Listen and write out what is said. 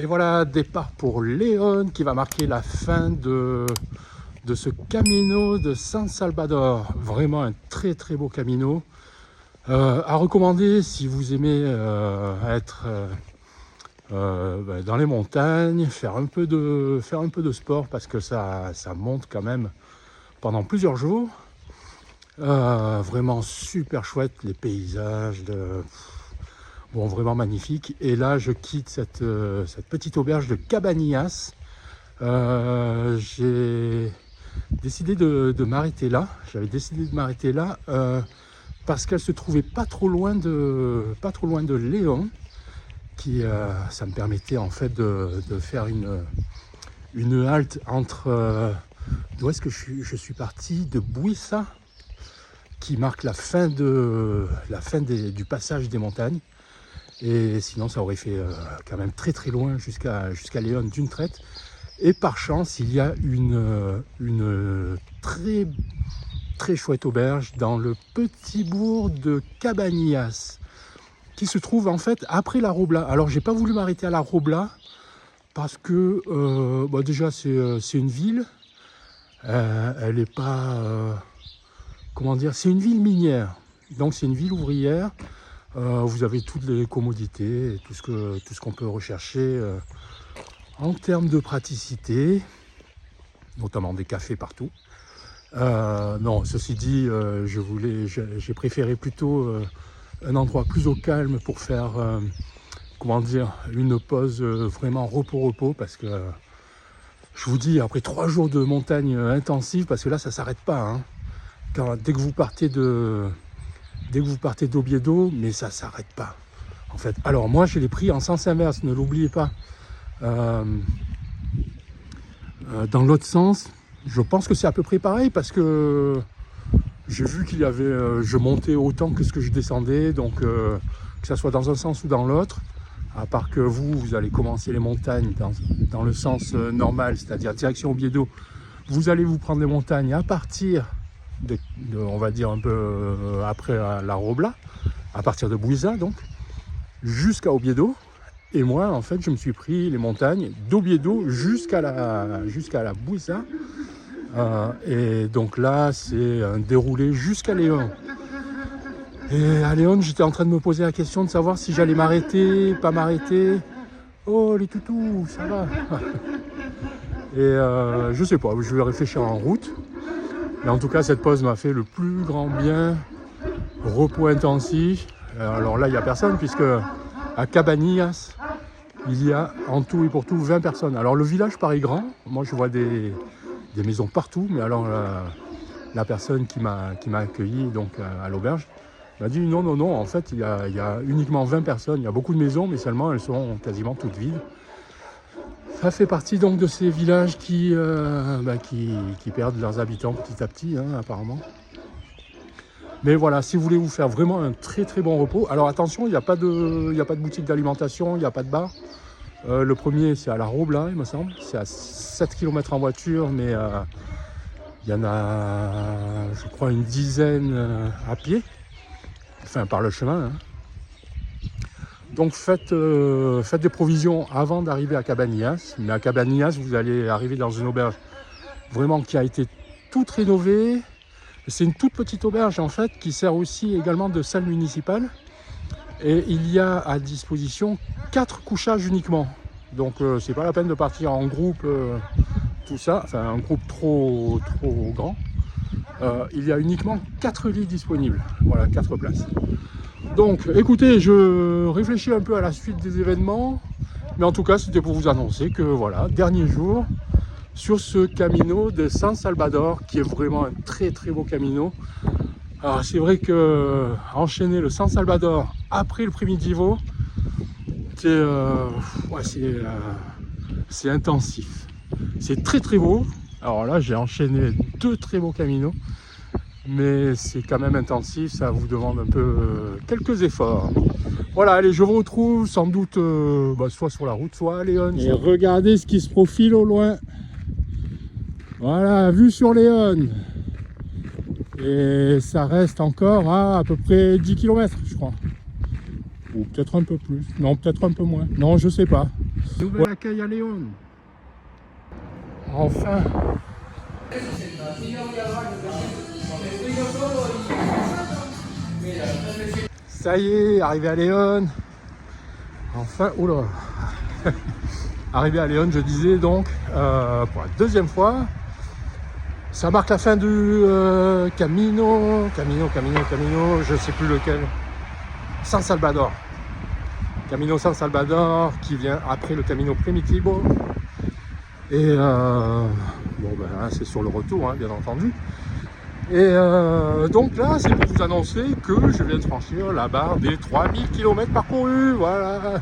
Et voilà, départ pour Léon qui va marquer la fin de ce Camino de San Salvador. Vraiment un très très beau Camino. À recommander si vous aimez être dans les montagnes, faire un peu de sport parce que ça monte quand même pendant plusieurs jours. Vraiment super chouette, les paysages, bon, vraiment magnifique. Et là, je quitte cette petite auberge de Cabanillas. J'ai décidé de m'arrêter là. J'avais décidé de m'arrêter là parce qu'elle se trouvait pas trop loin de Léon. Ça me permettait en fait de faire une halte entre d'où est-ce que je suis parti, de Buissa, qui marque la fin du passage des montagnes. Et sinon ça aurait fait quand même très très loin jusqu'à Léon d'une traite. Et par chance il y a une très très chouette auberge dans le petit bourg de Cabanillas qui se trouve en fait après la Robla. Alors j'ai pas voulu m'arrêter à la Robla parce que déjà c'est une ville, elle n'est pas comment dire, c'est une ville minière, donc c'est une ville ouvrière. Vous avez toutes les commodités et tout ce qu'on peut rechercher en termes de praticité, notamment des cafés partout. Non, ceci dit, j'ai préféré plutôt un endroit plus au calme pour faire, comment dire, une pause vraiment repos, parce que je vous dis, après 3 jours de montagne intensive, parce que là ça s'arrête pas, hein, dès que vous partez d'Oviedo, mais ça s'arrête pas en fait. Alors moi je l'ai pris en sens inverse, ne l'oubliez pas. Dans l'autre sens, je pense que c'est à peu près pareil, parce que j'ai vu qu'il y avait, je montais autant que ce que je descendais, donc que ça soit dans un sens ou dans l'autre, à part que vous allez commencer les montagnes dans le sens normal, c'est-à-dire direction Oviedo. Vous allez vous prendre les montagnes à partir on va dire un peu après la Robla, à partir de Buissa donc, jusqu'à Oviedo. Et moi en fait je me suis pris les montagnes d'Oviedo jusqu'à la Buissa. Et donc là c'est un déroulé jusqu'à Léon. Et à Léon j'étais en train de me poser la question de savoir si j'allais m'arrêter, pas m'arrêter. Oh les toutous, ça va. Et je sais pas, je vais réfléchir en route. Mais en tout cas cette pause m'a fait le plus grand bien. Repos intensif. Alors là il n'y a personne, puisque à Cabanillas il y a en tout et pour tout 20 personnes. Alors le village paraît grand, moi je vois des maisons partout, mais alors la personne qui m'a accueilli donc à l'auberge m'a dit non, en fait il y a uniquement 20 personnes, il y a beaucoup de maisons, mais seulement elles sont quasiment toutes vides. Ça fait partie donc de ces villages qui perdent leurs habitants petit à petit, hein, apparemment. Mais voilà, si vous voulez vous faire vraiment un très très bon repos, alors attention, il n'y a pas de boutique d'alimentation, il n'y a pas de bar. Le premier c'est à la Robla, il me semble, c'est à 7 km en voiture, mais il y en a je crois une dizaine à pied, enfin par le chemin, hein. Donc faites des provisions avant d'arriver à Cabanillas. Mais à Cabanillas vous allez arriver dans une auberge vraiment qui a été toute rénovée. C'est une toute petite auberge en fait qui sert aussi également de salle municipale. Et il y a à disposition 4 couchages uniquement. Donc c'est pas la peine de partir en groupe, tout ça, enfin un groupe trop grand. Il y a uniquement 4 lits disponibles, voilà, 4 places. Donc écoutez, je réfléchis un peu à la suite des événements, mais en tout cas c'était pour vous annoncer que voilà, dernier jour sur ce Camino de San Salvador, qui est vraiment un très très beau Camino. Alors c'est vrai que enchaîner le San Salvador après le Primitivo, c'est intensif, c'est très très beau. Alors là j'ai enchaîné 2 très beaux Caminos, mais c'est quand même intensif, ça vous demande un peu quelques efforts. Voilà, allez, je vous retrouve sans doute soit sur la route, soit à Léon. Et regardez ce qui se profile au loin. Voilà, vue sur Léon. Et ça reste encore à peu près 10 km, je crois. Ou peut-être un peu plus. Non, peut-être un peu moins. Non, je sais pas. Nouvel accueil à Léon. Enfin. Ça y est, arrivé à Léon. Enfin, oula. Arrivé à Léon, je disais donc, pour la deuxième fois. Ça marque la fin du Camino, je sais plus lequel. San Salvador. Camino San Salvador qui vient après le Camino Primitivo. Et bon ben là, c'est sur le retour, hein, bien entendu. Et donc là, c'est pour vous annoncer que je viens de franchir la barre des 3000 km parcourus. Voilà.